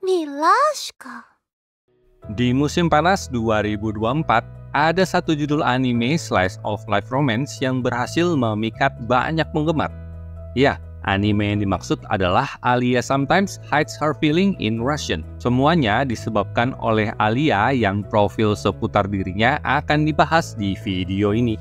Milaska. Di musim panas 2024, ada satu judul anime slice of life romance yang berhasil memikat banyak penggemar. Ya, anime yang dimaksud adalah Alia Sometimes Hides Her Feeling in Russian. Semuanya disebabkan oleh Alia yang profil seputar dirinya akan dibahas di video ini.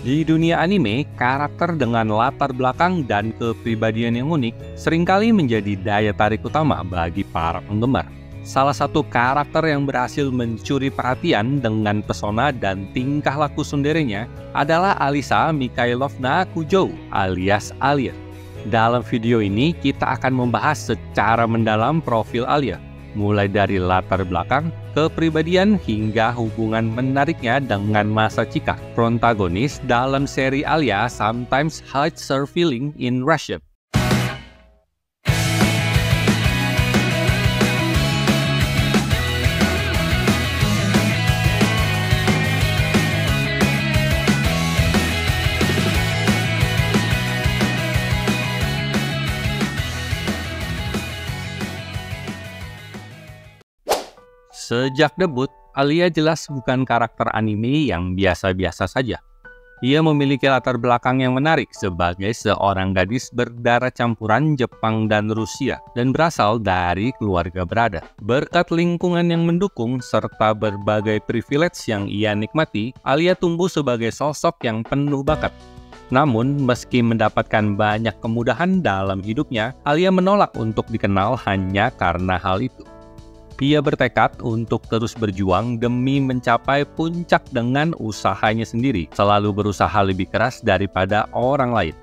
Di dunia anime, karakter dengan latar belakang dan kepribadian yang unik seringkali menjadi daya tarik utama bagi para penggemar. Salah satu karakter yang berhasil mencuri perhatian dengan pesona dan tingkah laku sunderenya adalah Alisa Mikhailovna Kujou alias Alia. Dalam video ini kita akan membahas secara mendalam profil Alia, mulai dari latar belakang, kepribadian hingga hubungan menariknya dengan Masa Chika, protagonis dalam seri Alia Sometimes Hides Her Feeling in Russian. Sejak debut, Alia jelas bukan karakter anime yang biasa-biasa saja. Ia memiliki latar belakang yang menarik sebagai seorang gadis berdarah campuran Jepang dan Rusia dan berasal dari keluarga berada. Berkat lingkungan yang mendukung serta berbagai privilege yang ia nikmati, Alia tumbuh sebagai sosok yang penuh bakat. Namun, meski mendapatkan banyak kemudahan dalam hidupnya, Alia menolak untuk dikenal hanya karena hal itu. Ia bertekad untuk terus berjuang demi mencapai puncak dengan usahanya sendiri, selalu berusaha lebih keras daripada orang lain.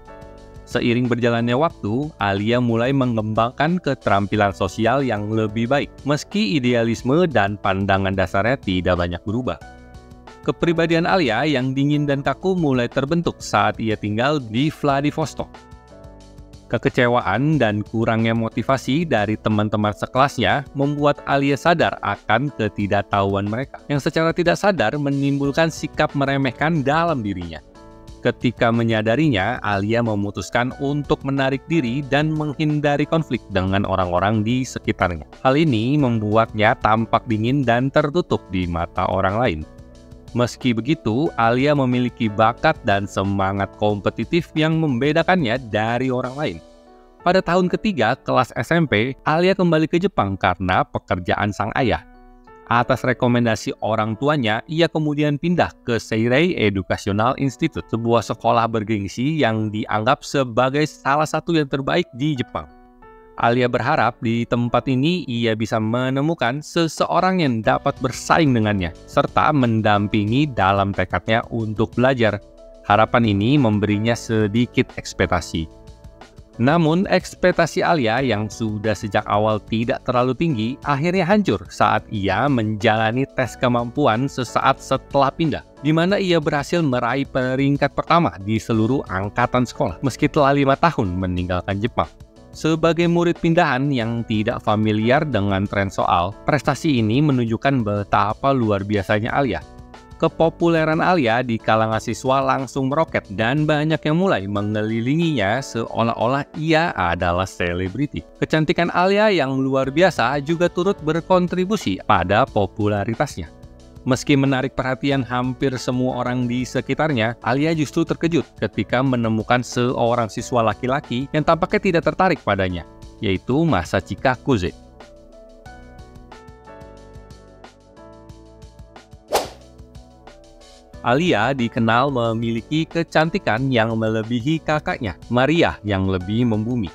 Seiring berjalannya waktu, Alia mulai mengembangkan keterampilan sosial yang lebih baik, meski idealisme dan pandangan dasarnya tidak banyak berubah. Kepribadian Alia yang dingin dan kaku mulai terbentuk saat ia tinggal di Vladivostok. Kekecewaan dan kurangnya motivasi dari teman-teman sekelasnya membuat Alia sadar akan ketidaktahuan mereka, yang secara tidak sadar menimbulkan sikap meremehkan dalam dirinya. Ketika menyadarinya, Alia memutuskan untuk menarik diri dan menghindari konflik dengan orang-orang di sekitarnya. Hal ini membuatnya tampak dingin dan tertutup di mata orang lain. Meski begitu, Alia memiliki bakat dan semangat kompetitif yang membedakannya dari orang lain. Pada tahun ketiga kelas SMP, Alia kembali ke Jepang karena pekerjaan sang ayah. Atas rekomendasi orang tuanya, ia kemudian pindah ke Seirei Educational Institute, sebuah sekolah bergengsi yang dianggap sebagai salah satu yang terbaik di Jepang. Alia berharap di tempat ini ia bisa menemukan seseorang yang dapat bersaing dengannya, serta mendampingi dalam tekadnya untuk belajar. Harapan ini memberinya sedikit ekspektasi. Namun, ekspektasi Alia yang sudah sejak awal tidak terlalu tinggi, akhirnya hancur saat ia menjalani tes kemampuan sesaat setelah pindah, di mana ia berhasil meraih peringkat pertama di seluruh angkatan sekolah, meski telah 5 tahun meninggalkan Jepang. Sebagai murid pindahan yang tidak familiar dengan tren soal, prestasi ini menunjukkan betapa luar biasanya Alia. Kepopuleran Alia di kalangan siswa langsung meroket dan banyak yang mulai mengelilinginya seolah-olah ia adalah selebriti. Kecantikan Alia yang luar biasa juga turut berkontribusi pada popularitasnya. Meski menarik perhatian hampir semua orang di sekitarnya, Alia justru terkejut ketika menemukan seorang siswa laki-laki yang tampaknya tidak tertarik padanya, yaitu Masa Chika Kuze. Alia dikenal memiliki kecantikan yang melebihi kakaknya, Maria, yang lebih membumi.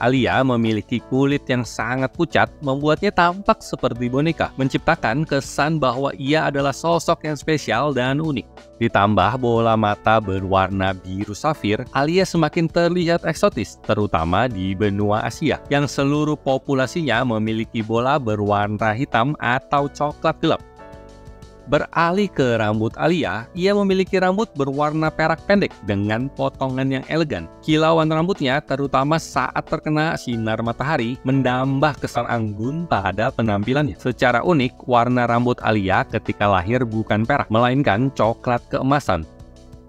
Alia memiliki kulit yang sangat pucat, membuatnya tampak seperti boneka, menciptakan kesan bahwa ia adalah sosok yang spesial dan unik. Ditambah bola mata berwarna biru safir, Alia semakin terlihat eksotis, terutama di benua Asia, yang seluruh populasinya memiliki bola berwarna hitam atau coklat gelap. Beralih ke rambut Alia, ia memiliki rambut berwarna perak pendek dengan potongan yang elegan. Kilauan rambutnya, terutama saat terkena sinar matahari, menambah kesan anggun pada penampilannya. Secara unik, warna rambut Alia ketika lahir bukan perak, melainkan coklat keemasan.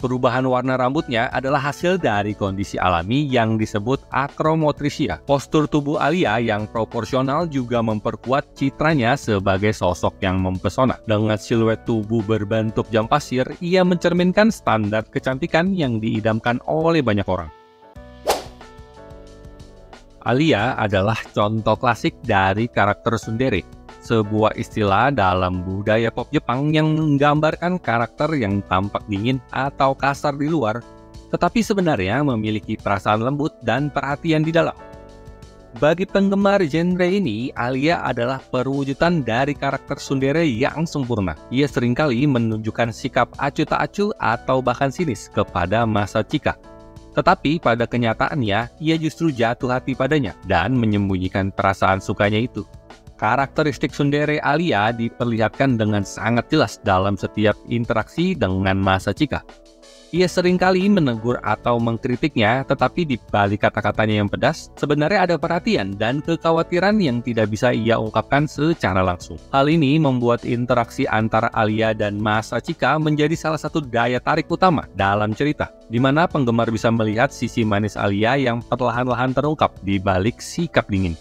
Perubahan warna rambutnya adalah hasil dari kondisi alami yang disebut akromotrisia. Postur tubuh Alia yang proporsional juga memperkuat citranya sebagai sosok yang mempesona. Dengan siluet tubuh berbentuk jam pasir, ia mencerminkan standar kecantikan yang diidamkan oleh banyak orang. Alia adalah contoh klasik dari karakter tsundere, sebuah istilah dalam budaya pop Jepang yang menggambarkan karakter yang tampak dingin atau kasar di luar, tetapi sebenarnya memiliki perasaan lembut dan perhatian di dalam. Bagi penggemar genre ini, Alia adalah perwujudan dari karakter tsundere yang sempurna. Ia seringkali menunjukkan sikap acuh tak acuh atau bahkan sinis kepada Masachika. Tetapi pada kenyataannya, ia justru jatuh hati padanya dan menyembunyikan perasaan sukanya itu. Karakteristik tsundere Alia diperlihatkan dengan sangat jelas dalam setiap interaksi dengan Masachika. Ia seringkali menegur atau mengkritiknya, tetapi di balik kata-katanya yang pedas, sebenarnya ada perhatian dan kekhawatiran yang tidak bisa ia ungkapkan secara langsung. Hal ini membuat interaksi antara Alia dan Masachika menjadi salah satu daya tarik utama dalam cerita, di mana penggemar bisa melihat sisi manis Alia yang perlahan-lahan terungkap di balik sikap dingin.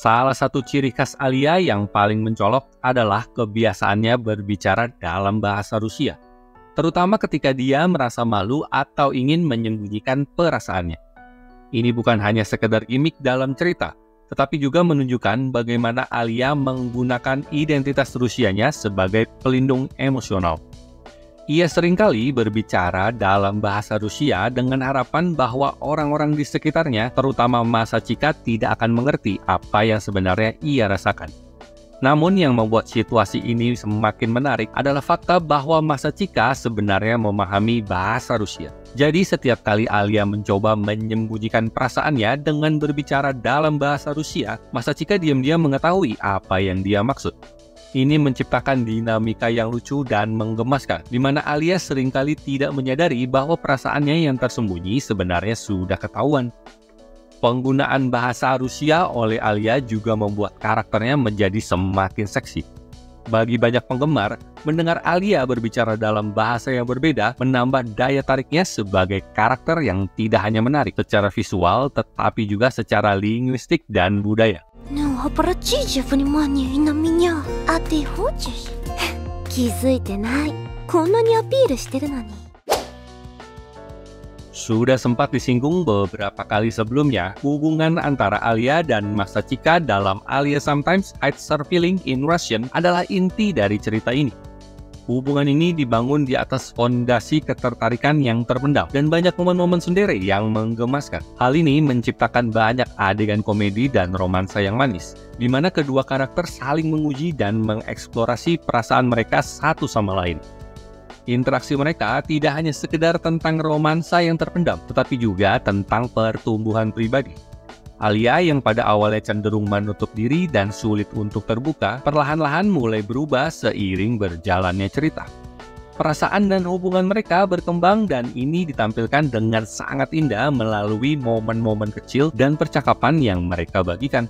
Salah satu ciri khas Alia yang paling mencolok adalah kebiasaannya berbicara dalam bahasa Rusia, terutama ketika dia merasa malu atau ingin menyembunyikan perasaannya. Ini bukan hanya sekedar gimmick dalam cerita, tetapi juga menunjukkan bagaimana Alia menggunakan identitas Rusianya sebagai pelindung emosional. Ia seringkali berbicara dalam bahasa Rusia dengan harapan bahwa orang-orang di sekitarnya, terutama Masachika, tidak akan mengerti apa yang sebenarnya ia rasakan. Namun yang membuat situasi ini semakin menarik adalah fakta bahwa Masachika sebenarnya memahami bahasa Rusia. Jadi setiap kali Alia mencoba menyembunyikan perasaannya dengan berbicara dalam bahasa Rusia, Masachika diam-diam mengetahui apa yang dia maksud. Ini menciptakan dinamika yang lucu dan menggemaskan, di mana Alia seringkali tidak menyadari bahwa perasaannya yang tersembunyi sebenarnya sudah ketahuan. Penggunaan bahasa Rusia oleh Alia juga membuat karakternya menjadi semakin seksi. Bagi banyak penggemar, mendengar Alia berbicara dalam bahasa yang berbeda menambah daya tariknya sebagai karakter yang tidak hanya menarik secara visual, tetapi juga secara linguistik dan budaya. Sudah sempat disinggung beberapa kali sebelumnya, hubungan antara Alia dan Masachika dalam Alia Sometimes Hides Her Feelings in Russian adalah inti dari cerita ini. Hubungan ini dibangun di atas fondasi ketertarikan yang terpendam dan banyak momen-momen tsundere yang menggemaskan. Hal ini menciptakan banyak adegan komedi dan romansa yang manis, di mana kedua karakter saling menguji dan mengeksplorasi perasaan mereka satu sama lain. Interaksi mereka tidak hanya sekedar tentang romansa yang terpendam, tetapi juga tentang pertumbuhan pribadi. Alia yang pada awalnya cenderung menutup diri dan sulit untuk terbuka, perlahan-lahan mulai berubah seiring berjalannya cerita. Perasaan dan hubungan mereka berkembang dan ini ditampilkan dengan sangat indah melalui momen-momen kecil dan percakapan yang mereka bagikan.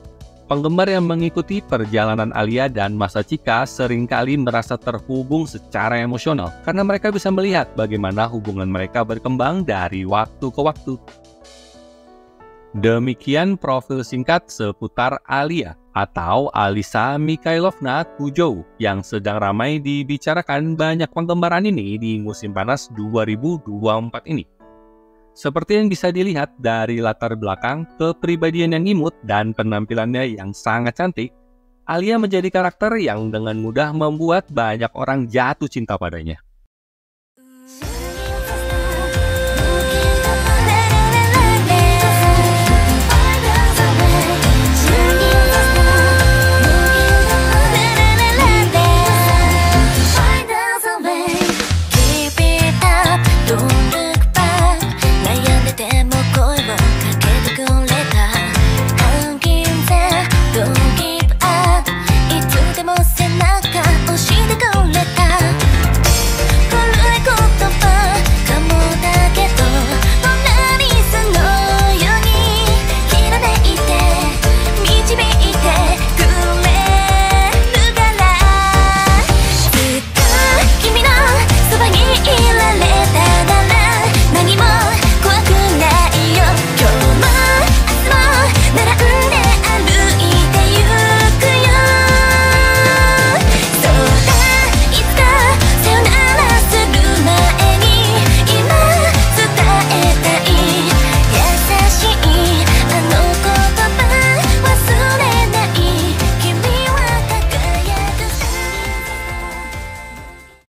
Penggemar yang mengikuti perjalanan Alia dan Masachika seringkali merasa terhubung secara emosional karena mereka bisa melihat bagaimana hubungan mereka berkembang dari waktu ke waktu. Demikian profil singkat seputar Alia atau Alisa Mikhailovna Kujou yang sedang ramai dibicarakan banyak penggemar anime di musim panas 2024 ini. Seperti yang bisa dilihat dari latar belakang, kepribadian yang imut, dan penampilannya yang sangat cantik, Alia menjadi karakter yang dengan mudah membuat banyak orang jatuh cinta padanya.